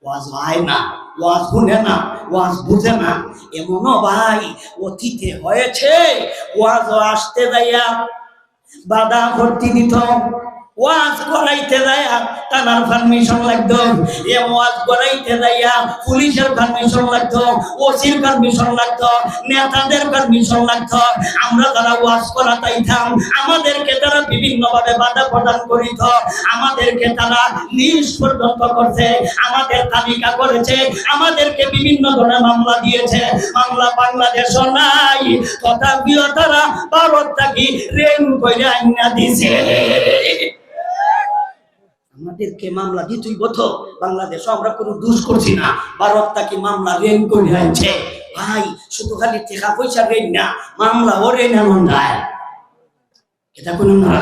ওয়াজ হয় না, ওয়াজ শুনে না, ওয়াজ বুঝে না। এমনও ভাই অতীতে হয়েছে, ওয়াজ আসতে যাইয়া বাধা ভর্তি দিত, ওয়াজ করাইতে যাইয়া থানার পারমিশন লাগতো, এ ওয়াজ করাইতে যাইয়া পুলিশের পারমিশন লাগতো, ওসির পারমিশন লাগতো, নেতাদের পারমিশন লাগতো। আমরা যারা ওয়াজ করাইতাম আমাদেরকে তারা বিভিন্ন ভাবে বাধা প্রদান করিত, আমাদেরকে তারা লিস্ট পর্যন্ত করছে, আমাদের তালিকা করেছে, আমাদেরকে বিভিন্ন ধরনের মামলা দিয়েছে। মামলা বাংলাদেশও নাই, তথাপিও তারা ভারত থাকি রেল করে আইনা দিছে। আমাদেরকে মামলা দিতেই বতো, বাংলাদেশে আমরা কোনো দোষ করছি না, ভারত তাকে মামলা রেন করে আনছে। ভাই শুধু খালি টাকা পয়সা রেন না, মামলা ও রেন এমন যায়, এটা কোন না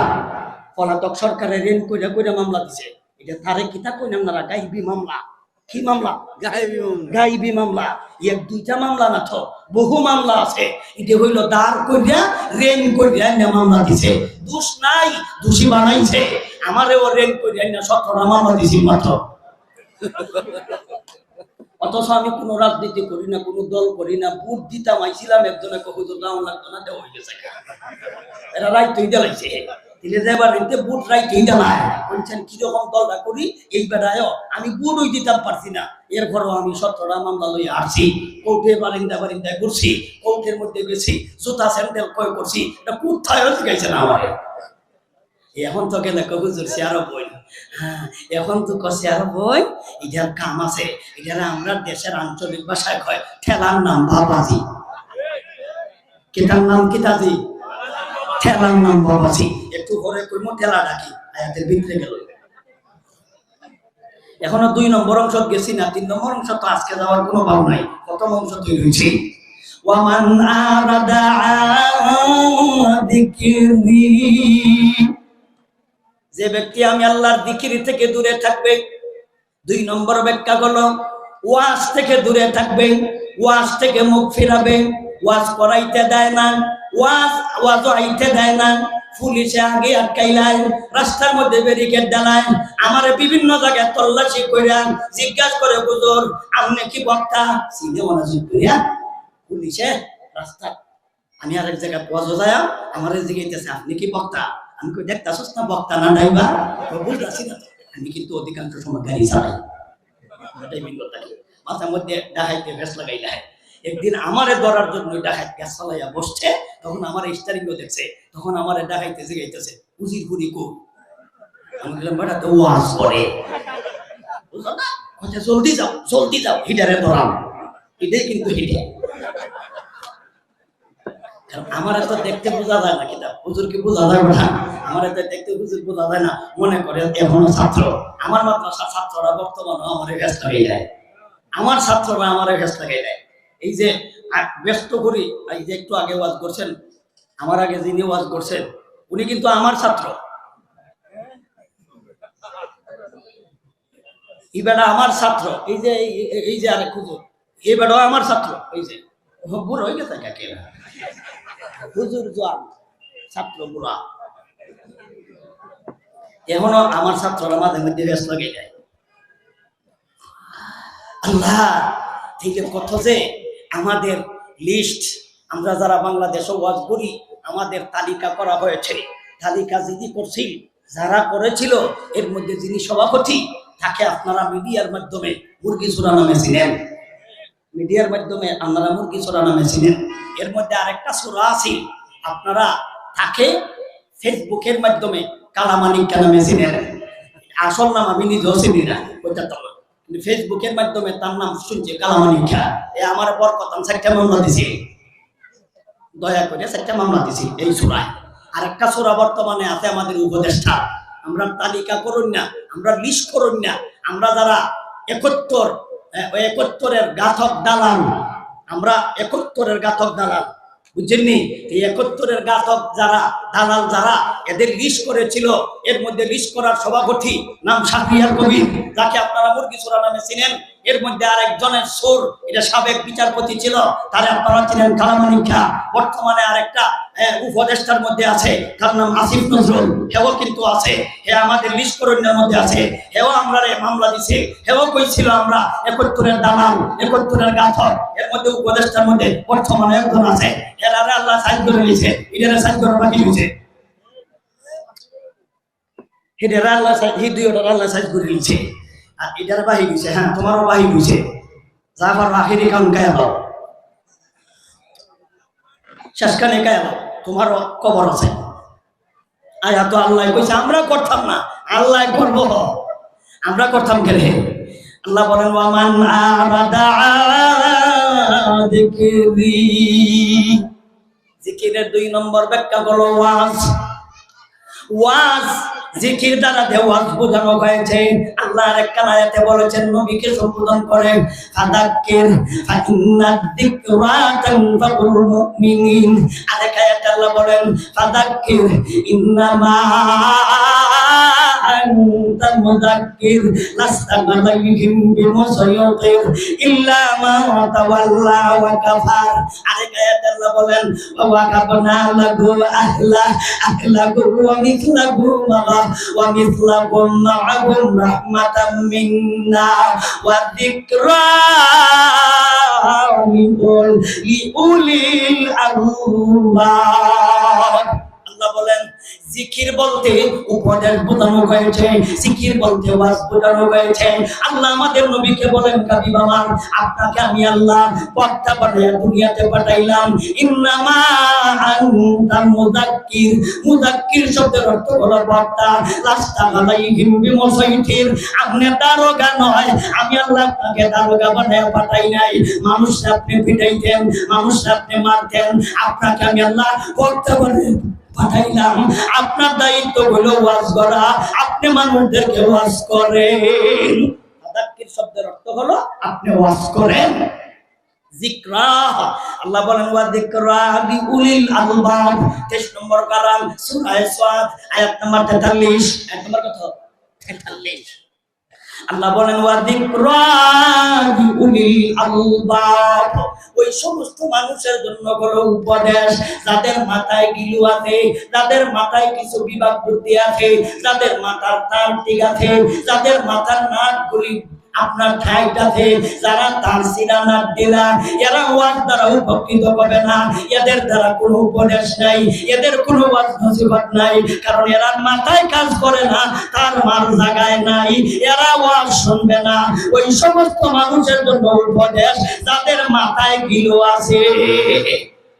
পলাতক সরকারের রেন করে করে মামলা দিছে। এটা তারে কিতা কই না, গাইবি মামলা। কি মামলা? গাইবি মামলা। এক দুইটা মামলা না তো, বহু মামলা আছে। এটা হইল দাঁড় করিয়া রেন করিয়া না মামলা দিছে, দোষ নাই, দোষী বানাইছে। আমারে ও রেন করিয়া না 17টা মামলা দিছি মাত্র। অথচ আমি কোনো রাজনীতি করি না, কোনো দল করি না, ভোট দিতাম আইছিলাম একজনে হুজুর দাও লাগতো না, দেওয়া হয়ে গেছে। এরা রাইট তুই জ্বালাইছে, দিলে যাবার এতে বুট রাইট তুই জ্বালায় বলছেন কিরকম দলটা করি এই বেড়ায়। আমি বুট ওই দিতাম পারছি না, এরপরও আমি 17টা মামলা লইয়া আসছি, কোর্টে বারিন্দায় ঘুরছি, কোর্টের মধ্যে গেছি, জুতা স্যান্ডেল কয় করছি, এটা কোথায় গেছে না আমার। এখন তো গেলে হুজুর শেয়ারও বই, হ্যাঁ এখন তো শেয়ারও বই, এটার কাম আছে। এটার আমরা দেশের আঞ্চলিক ভাষায় কয় ঠেলার নাম বাবাজি। কেটার নাম কিতাজি? ঠেলার নাম বাবাজি। একটু ঘরে কইমো ঠেলা ডাকি, আয়াতের ভিতরে গেল। এখনো 2 নম্বর অংশ গেছি না, 3 নম্বর অংশ তো আজকে যাওয়ার কোনো ভাব নাই। প্রথম অংশ তৈরি হয়েছি, ওয়ামান আরাদা যিকরি, যে ব্যক্তি আমি আল্লাহর যিকির থেকে দূরে থাকবে। 2 নম্বর ব্যাখ্যা হলো ওয়াজ থেকে দূরে থাকবে, ওয়াজ থেকে মুখ ফিরাবে, ওয়াজ করাইতে দেয় না, ওয়াজ আইতে দেয় না, পুলিশে আগে আটকাইলায়, রাস্তার মধ্যে ব্যারিকেড ডালায়, আমারে বিভিন্ন জায়গায় তল্লাশি কইরা জিজ্ঞাসা করে হুজুর আপনি কি বক্তা? সিধে মনোযোগ করিয়া পুলিশে রাস্তা, আমি আরেক জায়গায় ওয়াজ যায়, আমারে জিজ্ঞাসা আপনি কি বক্তা? আমি কই দেখতাছস না বক্তা না ড্রাইভার? বুঝতাছি না তো, আমি কিন্তু অধিকাংশ সময় গাড়ি চালাই, মাথার মধ্যে ডাকাইতে ভেস লাগাই নাই। একদিন আমারে ধরার জন্য ডাকাইত গ্যাস চালাইয়া বসছে, তখন আমার স্টারিং দেখছে, তখন আমারে ডাকাইতে জিগাইতেছে উজির পুরি কো। আমি বললাম বেটা তো ওয়াজ করে, বুঝলো না? আচ্ছা জলদি যাও হিটারে ধরাম। এটাই কিন্তু হিটে, আমার এত দেখতে বোঝা যায় না, কিতাব হুজুরকে বোঝা যায় না, আমার এত দেখতে হুজুর বোঝা যায় না। মনে করে এখনো ছাত্র, আমার মাদ্রাসার ছাত্ররা বর্তমানে আমার ব্যস্ত হয়ে যায়, আমার ছাত্ররা আমার ব্যস্ত হয়ে যায়। এই যে ব্যস্ত করি, এই যে একটু আগে ওয়াজ করছেন, আমার আগে যিনি ওয়াজ করছেন উনি কিন্তু আমার ছাত্র, এই বেটা আমার ছাত্র, এই যে আরেক হুজুর এই বেটাও আমার ছাত্র, এই যে বুড়ো হয়ে গেছে কাকে হুজুর জোয়ান ছাত্র বুড়া, এখনো আমার ছাত্ররা মাঝে মধ্যে ব্যস্ত হয়ে যায়। আল্লাহ থেকে কত যে আমাদের লিস্ট, আমরা যারা বাংলাদেশে ওয়াজ করি আমাদের তালিকা করা হয়েছে, তালিকা যিনি করছি যারা করেছিল এর মধ্যে যিনি সভাপতি তাকে আপনারা মিডিয়ার মাধ্যমে মুরগি চোরা নামে ছিলেন, মিডিয়ার মাধ্যমে আপনারা মুরগি চোরা নামে ছিলেন। এর মধ্যে আরেকটা চোরা আছে, আপনারা তাকে ফেসবুকের মাধ্যমে কালামানিকা নামে ছিলেন, আসল নাম আমি নিজেও চিনি না, ওইটা তো ফেসবুকের মাধ্যমে তার নাম শুনছে কালামানিকা। আমার বরকতান 4টা মামলা দিছে, দয়া করে 4টা মামলা দিছি এই সূরায়। আরেকটা সূরা বর্তমানে আছে আমাদের উপদেষ্টা, আমরা তালিকা করুন না, আমরা লিস্ট করুন না, আমরা যারা 71-এর ঘাতক দালাল, আমরা 71-এর ঘাতক দালাল, বুঝছেননি? এই 71-এর ঘাতক যারা দালাল যারা এদের লিস্ট করেছিল, এর মধ্যে লিস্ট করার সভাপতি নাম শাহরিয়ার কবির, যাকে আপনারা মুরগি চোরা নামে চিনেন। এর মধ্যে আরেকজনের সুর, এটা সাবেক বিচারপতি ছিল, তারা আপনারা ছিলেন কালামানি খা। বর্তমানে আরেকটা উপদেষ্টার মধ্যে আছে, তার নাম আসিফ নজরুল, হেও কিন্তু আছে, হে আমাদের লিস্করণ্যের মধ্যে আছে, হেও আমরা মামলা দিছে, হেও কইছিল আমরা ৭১-এর দালাল, ৭১-এর গাথর। এর মধ্যে উপদেষ্টার মধ্যে বর্তমানে একজন আছে, এরা আল্লাহ সাইজ করে নিয়েছে, এটারে সাইজ করে বাকি হয়েছে, এটারে আল্লাহ দুইটার আল্লাহ সাইজ করে নিয়েছে, আর এটার বাহি হয়েছে। হ্যাঁ, তোমারও বাহি হয়েছে, যা আবার আখিরি কাউন গায়ে দাও, শেষখানে গায়ে দাও, তোমারও কবর আছে। আয়া তো আল্লাহ কইছে আমরা করতাম না, আল্লাহ করবো, আমরা করতাম কেন? আল্লাহ বলেন ওয়ামান আরাদা যিকরি, জিকিরের 2 নম্বর ব্যাখ্যা হলো ওয়াজ। ওয়াজ জিকির দ্বারা ওয়াজ বোঝানো হয়েছে। আল্লাহ আরেকটা আয়াতে বলেছেন নবীকে সম্বোধন করে, ফাযাক্কির ফাইন্না যিকরা তানফাউল মুমিনিন। আরেক আয়াতে আল্লাহ বলেন ফাযাক্কির ইন্নামা আনতা মুযাক্কির লাস্তা আলাইহিম বিমুসাইয়ির ইল্লা মা তাওয়াল্লা ওয়া কাফার। আরেক আয়াতে আল্লাহ বলেন ওয়া কাবনা লাহু আহলাহু ওয়া মিথলাহু ওয়া মিথলাহুম মা'আহুম রাহমাতাম মিন্না ওয়া যিকরা লিউলিল আলবাব। আল্লাহ বলেন জিকির বলতে উপদেশ বোঝানো হয়েছে, জিকির বলতে ওয়াজ বোঝানো হয়েছে। আল্লাহ আমাদের নবীকে বলেন হাবিব আমার, আপনাকে আমি আল্লাহ বক্তা বানিয়ে দুনিয়াতে পাঠাইলাম। ইন্নামা আনতা মুযাক্কির, মুযাক্কির শব্দের অর্থ হলো বক্তা। লাস্তা আলাইহিম বিমুসাইয়ির, আপনি দারোগা নয়, আমি আল্লাহ আপনাকে দারোগা বানিয়ে পাঠাই নাই। মানুষ আপনি পিটাইতেন, মানুষ আপনি মারতেন, আপনাকে আমি আল্লাহ বক্তা বানিয়ে পাঠাইলাম। আপনার দায়িত্ব হলো ওয়াজ করা, আপনি মানুষদেরকে ওয়াজ করেন। মুযাক্কির শব্দের অর্থ হলো আপনি ওয়াজ করেন। যিকরা, আল্লাহ বলেন ওয়া যিকরা লিউলিল আলবাব। 23 নম্বর কালাম সূরা সাদ আয়াত নাম্বার 43। আয়াত নাম্বার কত? 43। আল্লাহ বলেন ওয়া যিকরা লিউলিল আলবাব, ওই সমস্ত মানুষের জন্য হলো উপদেশ যাদের মাথায় গিলু আছে, যাদের মাথায় কিছু বিভাগ বুদ্ধি আছে, যাদের মাথার তার ঠিক আছে, যাদের মাথার নাকগুলি আপনার ঠাইট আছে, যারা তার সিরানা দিলা, এরা ওয়াজ দ্বারা উপকৃত হবে না, এদের দ্বারা কোনো উপদেশ নাই, এদের কোনো ওয়াজ নসিহত নাই, কারণ এরা মাথায় কাজ করে না, তার মার জায়গায় নাই, এরা ওয়াজ শুনবে না। ওই সমস্ত মানুষের জন্য উপদেশ যাদের মাথায় গিলো আছে।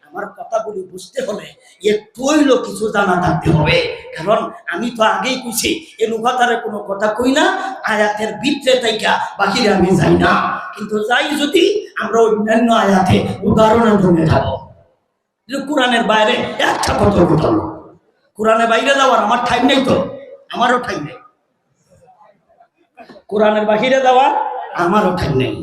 আমার কথাগুলি বুঝতে হলে একটু হইলো কিছু জানা থাকতে হবে, কারণ আমি তো আগেই কইছি এই লুকাতারে কোনো কথা কই না, আয়াতের ভিতরে তাইকা বাকিরে আমি যাই না, কিন্তু যাই যদি আমরা অন্যান্য আয়াতে উদাহরণের জন্য যাবো। কোরআনের বাইরে একটা কথা বলতাম, কোরআনের বাইরে যাওয়ার আমার টাইম নেই, তো আমারও টাইম নেই, কোরআনের বাহিরে যাওয়ার আমারও টাইম নেই।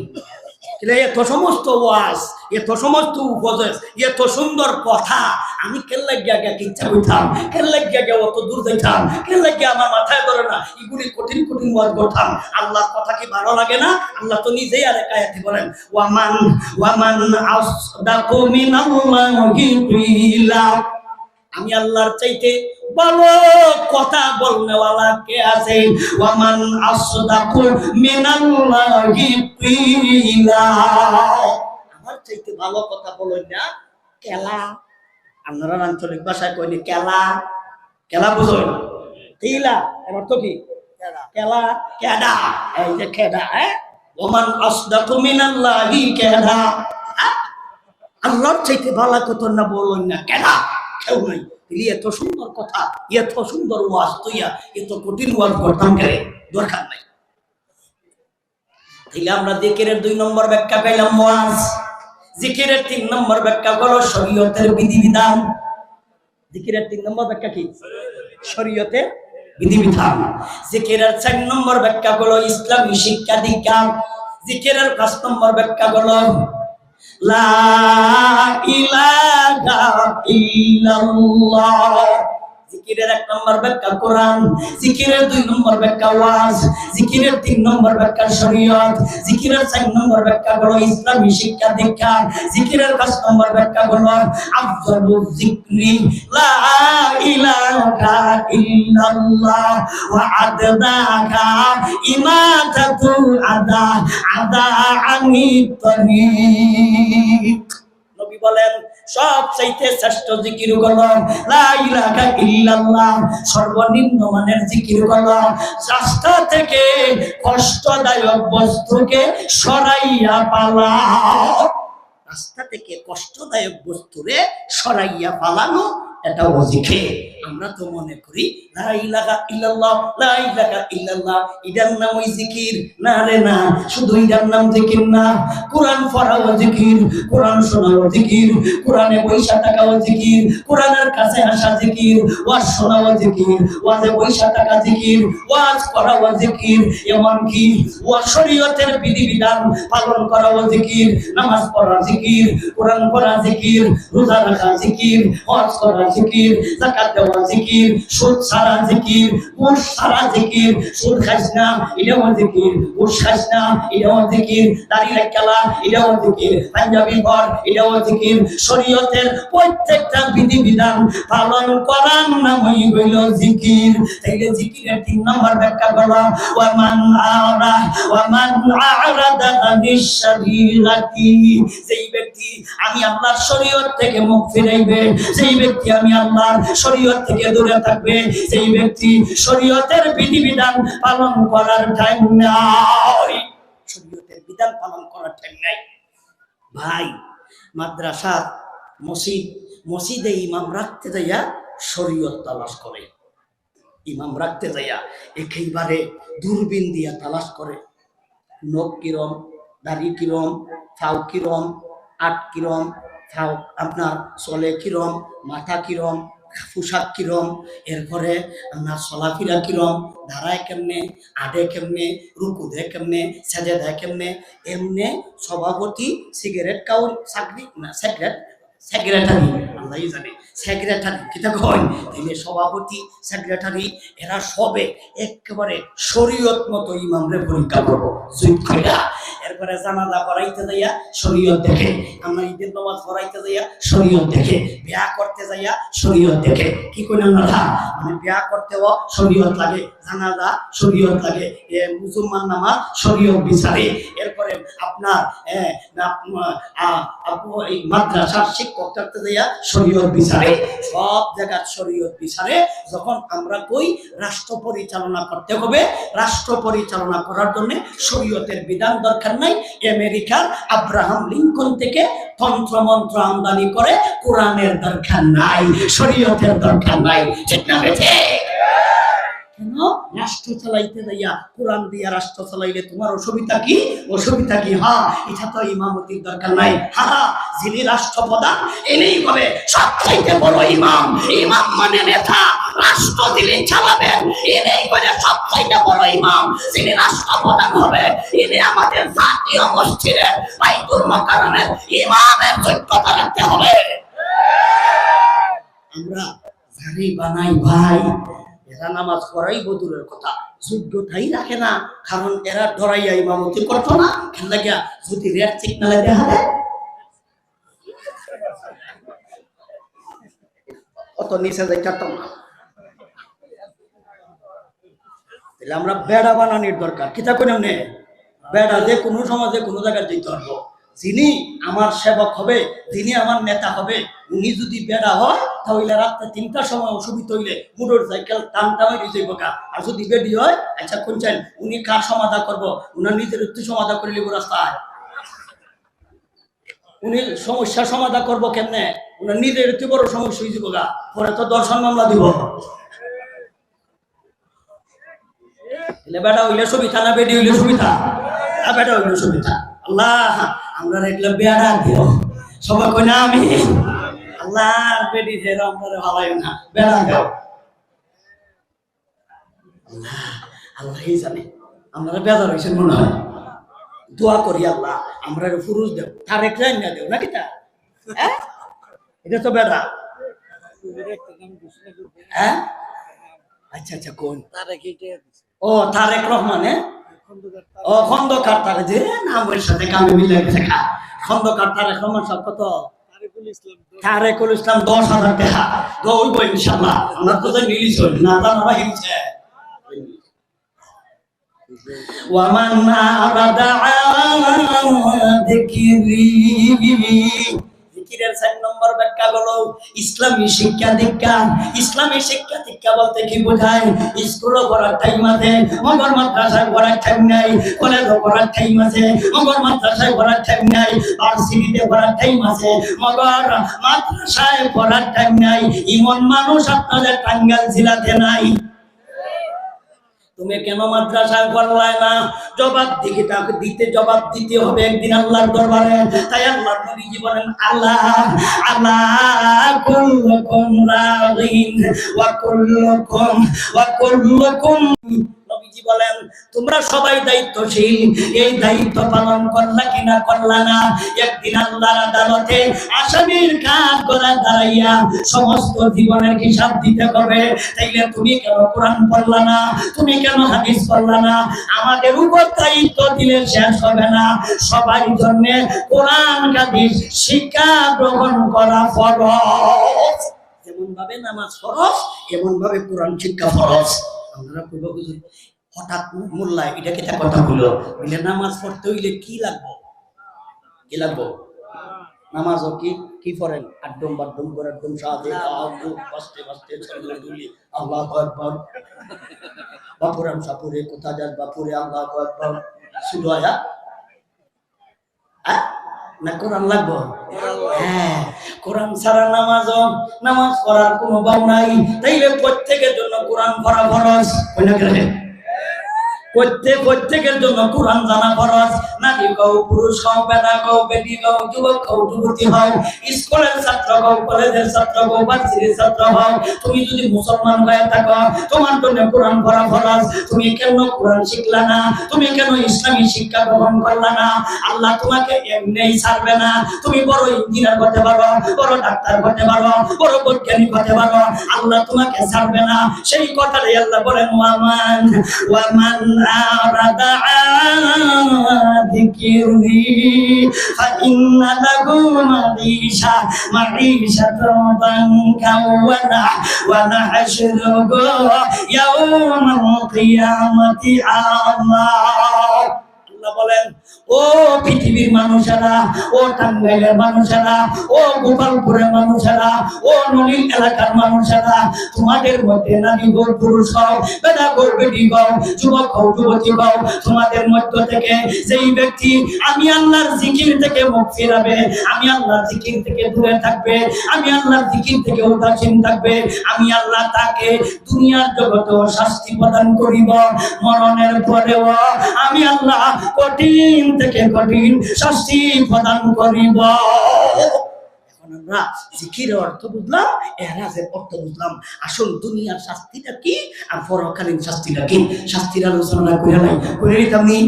এত সমস্ত ওয়াজ, এত সমস্ত উপদেশ, এত সুন্দর কথা, আমি কেল্লা গিয়া ইচ্ছা করতাম, কেল্লা গিয়া অত দূর যাইতাম, কেল্লা গিয়া আমার মাথায় ধরে না, এগুলি কঠিন কঠিন ওয়াজ করতাম। আল্লাহর কথা কি ভালো লাগে না? আল্লাহ তো নিজেই আরেক আয়াতে বলেন ওয়ামান আসদাকু মিনাল্লাহি কিলা, আমি আল্লাহর চাইতে ভালো কথা বলনেওয়ালা কে আছে? ওয়ামান আসদাকু মিনাল্লাহি কিলা, আমার চাইতে ভালো কথা বলেন না কেলা। আপনারা আঞ্চলিক ভাষায় কইনি কেলা, কেলা বুঝুন, কিলা এর অর্থ কি? কেলা, কেডা, এই যে কেডা, ওয়ামান আসদাকু মিনাল্লাহি কেডা, আল্লাহর চাইতে ভালো কথা না বলেন না কেডা, কেউ নাই। এত সুন্দর কথা, এত সুন্দর ওয়াজ, তুইয়া এত কঠিন ওয়াজ করতাম কেন? দরকার নাই। তাইলে আমরা জিকিরের 2 নম্বর ব্যাখ্যা পেলাম ওয়াজ। জিকিরের 3 নম্বর ব্যাখ্যা হলো শরীয়তের বিধিবিধান। জিকিরের 3 নম্বর ব্যাখ্যা কি? শরীয়তের বিধিবিধান। জিকিরের 4 নম্বর ব্যাখ্যা হলো ইসলামী শিক্ষা দীক্ষা। জিকিরের 5 নম্বর ব্যাখ্যা হলো লা ইলাহা ইল্লাল্লাহ। জিকিরের 1 নম্বর ব্যাখ্যা কোরআন, জিকিরের 2 নম্বর ব্যাখ্যা ওয়াজ, জিকিরের 3 নম্বর ব্যাখ্যা শরীয়ত, জিকিরের 4 নম্বর ব্যাখ্যা হলো ইসলামী শিক্ষা দীক্ষা, জিকিরের 5 নম্বর ব্যাখ্যা হলো আফজালুজ জিকরি লা ইলাহা ইল্লাল্লাহ ওয়া আদনাকা ইমাতাতুল আদা আনিত তরিক। নবী বলেন সবচাইতে শ্রেষ্ঠ জিকির হলো লা ইলাহা ইল্লাল্লাহ, সর্বনিম্ন মানের জিকির হলো রাস্তা থেকে কষ্টদায়ক বস্তুকে সরাইয়া পালাও। রাস্তা থেকে কষ্টদায়ক বস্তুরে সরাইয়া পালানো, এটা জিকির। আমরা তো মনে করি লা ইলাহা ইল্লাল্লাহ, লা ইলাহা ইল্লাল্লাহ, এটার নাম ওই জিকির না রে না। শুধু এটার নাম জিকির না, কোরআন পড়াও জিকির, কোরআন শোনাও জিকির, কোরআনে বইসা থাকাও জিকির, কোরআনের কাছে আসা জিকির, ওয়াজ শোনাও জিকির, ওয়াজে বইসা থাকা জিকির, ওয়াজ করাও জিকির, এমনকি ওয়াজ শরীয়তের বিধিবিধান পালন করাও জিকির, নামাজ পড়া জিকির, কোরআন পড়া জিকির, রোজা রাখা জিকির, হজ করা জিকির, যাকাত দেওয়া জিকির, সুদ ছাড়া জিকির, ঘুষ ছাড়া জিকির, সুদ খাইস না এটাও জিকির, ঘুষ খাইস না এটাও জিকির, দাড়ি রাখলা এটাও জিকির, পাঞ্জাবি ঘর এটাও জিকির। শরীয়তের প্রত্যেকটা বিধিবিধান পালন করার নামই হইল জিকির। তাইলে জিকিরের 3 নম্বর ব্যাখ্যা হলো ওয়া মান আরাদা আনিশ শরীয়তি, যেই ব্যক্তি আমি আল্লাহর শরীয়ত থেকে মুখ ফিরাইবে, যেই ব্যক্তি আমি আল্লাহর শরীয়ত থেকে দূরে থাকবে, সেই ব্যক্তি শরীয়তের বিধিবিধান পালন করার টাইম নাই, শরীয়তের বিধান পালন করার টাইম নাই। ভাই, মাদ্রাসা মসজিদে ইমাম রাখতে যাইয়া শরীয়ত তালাশ করে, ইমাম রাখতে যাইয়া একেবারে দূরবীন দিয়া তালাশ করে, নখ কিরম, দাড়ি কিরম, ফাউ কিরম, আট কিরম, ফাউ আপনার চলে কিরম, মাথা কিরম, পোশাক কিরম, এরপরে আপনার চলাফেরা কিরম, ধারায় কেমনে, আডে কেমনে, রুকু দেয় কেমনে, সেজে দেয় কেমনে, এমনে সভাপতি সিগারেট কাউন চাকরি না সেক্রেটারি আল্লাহ জানে, সেক্রেটারি কিতা কয়, তাইলে সভাপতি সেক্রেটারি এরা সবে একেবারে শরীয়ত মতো ইমামরে পরীক্ষা করবো জুইয়া। এরপরে জানাজা পড়াইতে যাইয়া শরীয়ত দেখে, আমরা ঈদের নামাজ পড়াইতে যাইয়া শরীয়ত দেখে, বিয়া করতে যাইয়া শরীয়ত দেখে। কি কইলেন না, মানে বিয়া করতেও শরীয়ত লাগে, জানাজা শরীয়ত লাগে, মুসলমান নামাজ শরীয়ত বিচারে। এরপরে আপনার এই মাদ্রাসার শিক্ষক থাকতে যাইয়া শরীয়ত বিচারে, সব জায়গার শরীয়ত বিচারে। যখন আমরা কই রাষ্ট্র পরিচালনা করতে হবে, রাষ্ট্র পরিচালনা করার জন্য শরীয়তের বিধান দরকার নাই। আমেরিকার আব্রাহাম লিঙ্কন থেকে তন্ত্রমন্ত্র আমদানি করে কোরআনের দরকার নাই, শরীয়তের দরকার নাই। ঠিক না বেঠে? কেন রাষ্ট্র চালাইতে যাইয়া কোরআন দিয়া রাষ্ট্র চালাইলে তোমার অসুবিধা কি? অসুবিধা কি? হ্যাঁ, এটা তো ইমামতির দরকার নাই। হ্যাঁ, যিনি রাষ্ট্রপ্রধান এনেই হবে সবচাইতে বড় ইমাম। ইমাম মানে নেতা, রাষ্ট্র দিলে চালাবেন, এনেই করে সবচাইতে বড় ইমাম। যিনি রাষ্ট্রপ্রধান হবে এনে আমাদের জাতীয় মসজিদের বাইতুল মুকাররমের ইমামের যোগ্যতা রাখতে হবে। আমরা জানি বানাই ভাই, এরা নামাজ পড়াই বদুরের কথা, যোগ্যতাই রাখে না। কারণ এরা ডরাইয়া ইমামতি করতো না, খেলা গিয়া যদি রেড সিগনালে দেখা দেয় অত নিচে যাইতাম না। তাহলে আমরা বেড়া বানানোর দরকার। কিতা করে নে বেড়া যে কোনো সমাজে কোনো জায়গায় যেতে পারবো। যিনি আমার সেবক হবে, যিনি আমার নেতা হবে, উনি যদি বেড়া হয় তাহলে রাত্রে 3টার সময় অসুবিধা হইলে মোটর সাইকেল টানটা হয়ে যাইব গা। আর যদি বেডি হয়, আচ্ছা কোন চাই উনি কার সমাধান করবো? উনার নিজের উত্তর সমাধান করে লিব রাস্তায়। উনি সমস্যার সমাধান করবো কেমনে? উনার নিজের একটু বড় সমস্যা হয়ে যাব গা, পরে তো দর্শন মামলা দিব। বেটা হইলে সুবিধা না বেডি হইলে সুবিধা? বেটা হইলে সুবিধা। আল্লাহ আমরা দেখলাম বেড়া দিও, সবাই কই না আমি আল্লাহর বেডি যে আমরা ভালাই না, বেড়া দাও। আল্লাহই জানে আমরা বেজার হয়েছেন মনে হয়। দোয়া করি আল্লাহ আমরা পুরুষ দেব, তার এক লাইন না দেব নাকি তা? এটা তো বেড়া হ্যাঁ আচ্ছা আচ্ছা কোন ও তারেক রহমান ও খন্দকার তারে যে নামের সাথে কামে মিলে গেছে খন্দকার তারেক রহমান সব কত তারেকুল ইসলাম 10,000 টাকা দৌড়বো ইনশাল্লাহ আমরা তো মিলিস না জানা হিলছে ওয়ামান আরাদা যিকরি জিকিরের 4 নম্বর ব্যাখ্যা হলো ইসলামী শিক্ষা দীক্ষা। ইসলামী শিক্ষা দীক্ষা বলতে কি বোঝায়? স্কুলে পড়ার টাইম আছে, মগর মাদ্রাসায় পড়ার টাইম নাই, কলেজে পড়ার টাইম আছে, মগর মাদ্রাসায় পড়ার টাইম নাই, ভার্সিটিতে পড়ার টাইম আছে, মগর মাদ্রাসায় পড়ার টাইম নাই। এমন মানুষ আপনাদের টাঙ্গাইল জেলাতে নাই। তুমি কেন মাদ্রাসায় পড়লাই না? জবাব দিতে হবে একদিন আল্লাহর দরবারে। তাই আল্লাহর নবী বলেন আল্লাহ কুল্লুকুম রাগিন ওয়া কুল্লুকুম নবীজি বলেন তোমরা সবাই দায়িত্বশীল, এই দায়িত্ব পালন করলা কিনা করলা না, একদিন আল্লাহর আদালতে আসামির কাঠ গলায় দাঁড়াইয়া সমস্ত জীবনের হিসাব দিতে হবে। তাইলে তুমি কেন কোরআন পড়লা না? তুমি কেন হাদিস পড়লা না? আমাদের উপর দায়িত্ব দিলে শেষ হবে না। সবার জন্য কোরআন হাদিস শিক্ষা গ্রহণ করা ফরজ। যেমন ভাবে নামাজ ফরজ, এমন ভাবে কোরআন শিক্ষা ফরজ। আমরা পূর্ব বুঝি হঠাৎ মোল্লা এটা কেটা কথা বললো বলে নামাজ পড়তে হইলে কি লাগবো? নামাজও কি পড়েন? আড্ডম বাড্ডম করে একদম সাথে বাস্তে চলে দুলি আল্লাহু আকবার বাপুরাম সাপুরে কোথা যাস বাপুরে আল্লাহু আকবার শুধু আয়া না কোরআন লাগবো? হ্যাঁ, কোরআন ছাড়া নামাজ পড়ার কোনো বাউ নাই। তাইলে প্রত্যেকের জন্য কোরআন পড়া ফরজ। প্রত্যেকের জন্য কোরআন জানা ফরজ। নারী হও, পুরুষ হও, বেটা হও, বেটি হও, যুবক হও, যুবতী হও, স্কুলের ছাত্র হও, কলেজের ছাত্র হও, ভার্সিটির ছাত্র হও, তুমি যদি মুসলমান হয়ে থাকো তোমার জন্য কোরআন পড়া ফরজ। তুমি কেন কোরআন শিখলা না? তুমি কেন ইসলামী শিক্ষা গ্রহণ করলা না? আল্লাহ তোমাকে এমনিই ছাড়বে না। তুমি বড় ইঞ্জিনিয়ার হতে পারো, বড় ডাক্তার হতে পারো, বড় বৈজ্ঞানিক হতে পারো, আল্লাহ তোমাকে ছাড়বে না। সেই কথাটাই আল্লাহ বলেন ওয়ামান আরাদা যিকরি ফাইন্না লাহু মাঈশাতান দানকা ওয়া নাহশুরুহু ইয়াওমাল কিয়ামাতি আমা। আল্লাহ বলেন ও পৃথিবীর মানুষেরা, ও টাঙ্গাইলের মানুষেরা, ও গোপালপুরের মানুষেরা, ও নলিন এলাকার মানুষেরা, তোমাদের মধ্যে নারী হোক, পুরুষ হও, বেটা হোক, বেটি হও, যুবক হও, যুবতী হও, তোমাদের মধ্য থেকে যেই ব্যক্তি আমি আল্লাহর জিকির থেকে মুখ ফিরাবে, আমি আল্লাহর জিকির থেকে দূরে থাকবে, আমি আল্লাহর জিকির থেকে উদাসীন থাকবে, আমি আল্লাহ তাকে দুনিয়ার জগতে শাস্তি প্রদান করিব। মরণের পরেও আমি আল্লাহ কঠিন থেকে কঠিন শাস্তি প্রদান করিব। এখন আমরা জিকিরের অর্থ বুঝলাম, এহরাজের অর্থ বুঝলাম। আসল দুনিয়ার শাস্তিটা কি আর পরকালীন শাস্তিটা কি, শাস্তির আলোচনা করে নিতাম নি।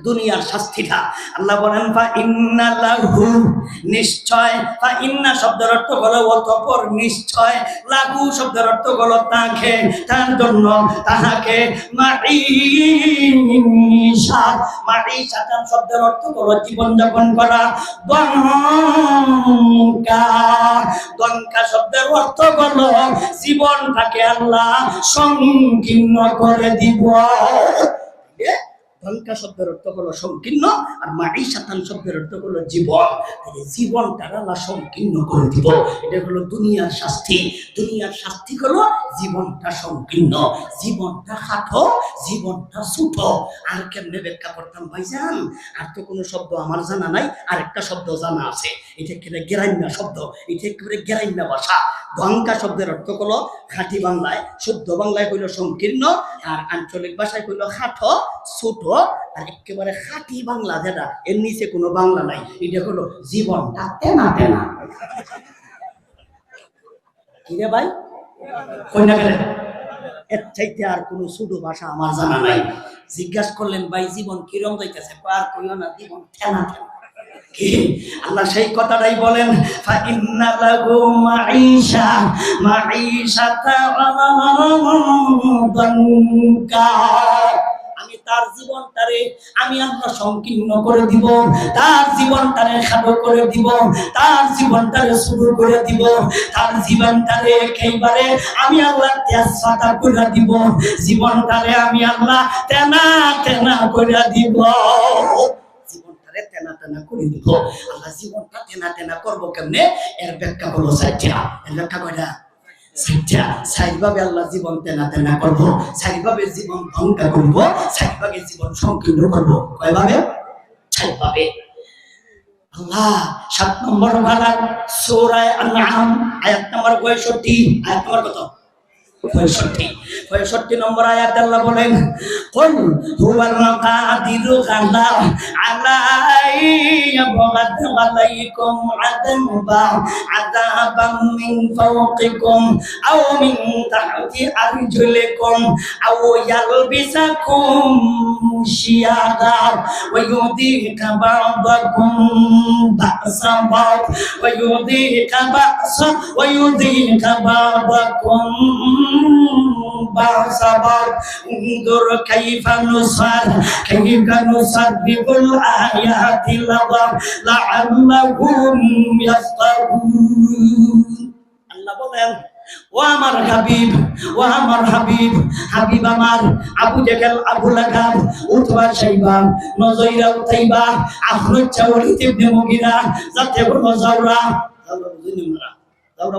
দুনিয়ার শাস্তিটা আল্লাহ বলেন ইন্না লাহু নিশ্চয়, ইন্না শব্দের অর্থ হলো অতঃপর, নিশ্চয়, লাহু শব্দের অর্থ হলো তাকে, তার জন্য, তাহাকে, মাঈশাতান শব্দের অর্থ হলো জীবন যাপন করা, দঙ্কা শব্দের অর্থ হলো জীবনটাকে আল্লাহ সংকীর্ণ করে দিব। দঙ্কা শব্দের অর্থ হলো সংকীর্ণ, আর মাঈশাতান শব্দের অর্থ হলো জীবন। জীবনটা আল্লাহ সংকীর্ণ করে দিব। এটা হলো দুনিয়ার শাস্তি। দুনিয়ার শাস্তি হলো জীবনটা সংকীর্ণ, জীবনটা খাটো, জীবনটা ছোট। আর কেমনে ব্যাখ্যা করতাম ভাইজান? আর তো কোনো শব্দ আমার জানা নাই, আর একটা শব্দ জানা আছে। এটা একেবারে গ্রাম্য শব্দ, এটা একেবারে গ্রাম্য ভাষা। দঙ্কা শব্দের অর্থ হলো খাঁটি বাংলায়, শুদ্ধ বাংলায় হইলো সংকীর্ণ, আর আঞ্চলিক ভাষায় হইলো খাটো, ছোট। আর একেবারে খাঁটি বাংলা যেটা, এর নিচে কোনো বাংলা নাই, এটা হলো জীবনটা তেনা তেনা। কি রে ভাই, কইনা গেলেন? এর চাইতে আর কোনো ছোট ভাষা আমার জানা নাই। জিজ্ঞাসা করলেন ভাই জীবন কিরম যাইতেছে? আর কইও না, জীবন তেনা তেনা। কি আল্লাহ সেই কথাটাই বলেন, ফা ইন্না লাহু মাঈশাতা আমি তার জীবনটারে আমি আল্লাহ সংকীর্ণ করে দিব, তার জীবনটারে খাটো করে দিব, তার জীবনটারে শুরু করে দিব, তার জীবনটারে একেবারে আমি আল্লাহ তেজপাতা করে দিব, জীবনটারে আমি আল্লাহ তেনা তেনা করে দিব, জীবনটারে তেনা তেনা করে দিব। আল্লাহ জীবনটা তেনা তেনা করবো কেমনে? এর ব্যাখ্যা হলো সাইটা। এর ব্যাখ্যা কয়টা? সাইভাবে আল্লাহ জীবন তেনা তেনা করবো, সাইভাবে জীবন ধ্বংস করবো, সাইভাবে জীবন সংকীর্ণ করবো। কয়ভাবে? সাইভাবে। আল্লাহ 7 নম্বর পারা সূরা আন-নাম আয়াত নম্বর 65, আয়াত নম্বর কত? 65 নম্বর আয়াত আল্লাহ বলেন, কুল হুয়াল কাদিরু আলা আলাইকুম আযাবাম মিন ফাওকিকুম আও মিন তাহতি আরজুলিকুম আও ইয়ালবিসাকুম শিয়াদা ওয়া ইউদিকা বা'দাকুম বা'সা বা'দ ওয়া ইউদিকা বা'দাকুম বা'সাবাদ উনজুর কাইফা নুসাররিফুল আয়াতি লাআল্লাহুম ইয়াফকাহুন। আল্লাহ বলেন, ও আমার হাবিব, ও আমার হাবিব, হাবিব আমার আবু জেহেল, আবু লাহাব, উতবা, শাইবা, নজয়রা, উতাইবা, আখরুজ, ওয়ালিদ ইবনে মুগিরা, যাতে বড় জাওরা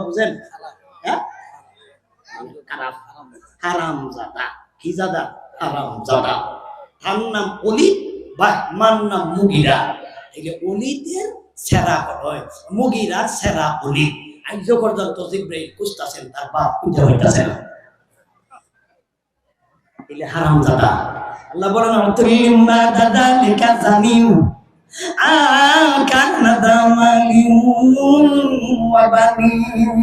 বুঝেন? হ্যাঁ, হারামজাদা। কি জাদা? হারামজাদা। তার নাম ওলীদ বা মার নাম মুগিরা। এই ওলীদের সেরা হয়, মুগিরার সেরা ওলীদ। আজ পর্যন্ত জিবরাইল খুঁজতেছেন তার বাপ খুঁজে হইতাছে না। এলে হারামজাদা। আল্লাহ বলেন, অতরিমা দাদা লেখা জানিও কান্না দামালিউ ওয়া বানিন।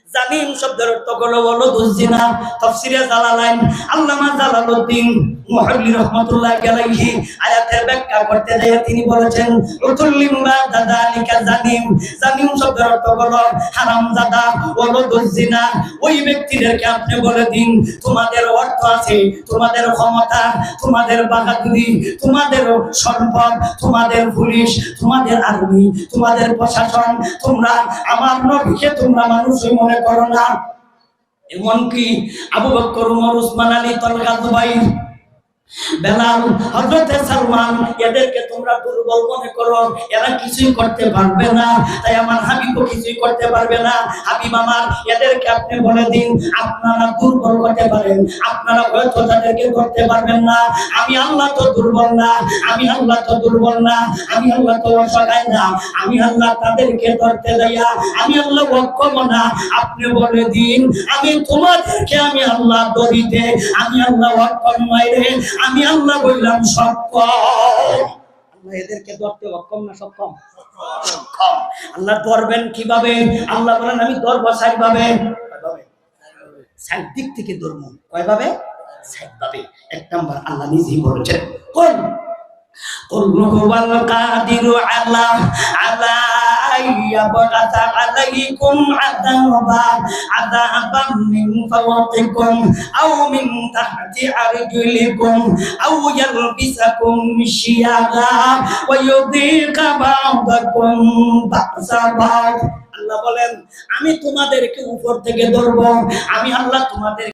জানিম শব্দের অর্থ হলো দুজিনা। তাফসীরে জালালাইন আল্লামা জালালউদ্দিন মুহাল্লি রাহমাতুল্লাহ আলাইহি আয়াতের ব্যাখ্যা করতে গিয়ে তিনি বলেছেন, উতুল্লিম বাদালিকা জানিম। জানিম শব্দের অর্থ হলো হারামজাদা, হলো দুজিনা। ওই ব্যক্তিদেরকে আপনি বলে দিন, তোমাদের অর্থ আছে, তোমাদের ক্ষমতা, তোমাদের বাহাদুরি, তোমাদের সম্পদ, তোমাদের পুলিশ, তোমাদের আর্মি, তোমাদের প্রশাসন, তোমরা আমার নবীকে তোমরা মানুষই মনে করো না। এমনকি আবু বকর, ওমর, উসমান, আলী, তলহা, জুবাইর, বেলাল, হযরতে সালমান, এদেরকে তোমরা দুর্বল মনে করো, এরা কিছুই করতে পারবে না। তাই আমার হাবিবও কিছুই করতে পারবে না। হাবিব আমার, এদেরকে আপনি বলে দিন, আপনারা দুর্বল হতে পারেন, আপনারা হয়তো তাদেরকে করতে পারবেন না। আমি আল্লাহ তো দুর্বল না, আমি আল্লাহ তো দুর্বল না, আমি আল্লাহ তো অসহায় না, আমি আল্লাহ তাদেরকে ধরতে যাইয়া আমি আল্লাহ অক্ষম না। আপনি বলে দিন, আমি তোমাদেরকে আমি আল্লাহ ধরিতে আমি আল্লাহ অক্ষম নই রে, আমি আল্লাহ বললাম সক্ষম। আল্লাহ এদেরকে ধরতে অক্ষম না সক্ষম? সক্ষম। আল্লাহ ধরবেন কিভাবে? আল্লাহ বলেন, আমি ধরবো চারভাবে। চার দিক থেকে ধরবো। কয়ভাবে? চারভাবে। 1 নাম্বার আল্লাহ নিজেই বলেছেন, কোন হুয়াল কাদিরু আলা ইয়াবআসা আলাইকুম আযাবাম মিন ফাওকিকুম আও মিন তাহতি আরজুলিকুম আও ইয়ালবিসাকুম শিয়াদা ওয়া ইউযিকা বা'দাকুম বা'সা বা'দ। আল্লাহ বলেন, আমি তোমাদেরকে উপর থেকে ধরবো, আমি আল্লাহ তোমাদের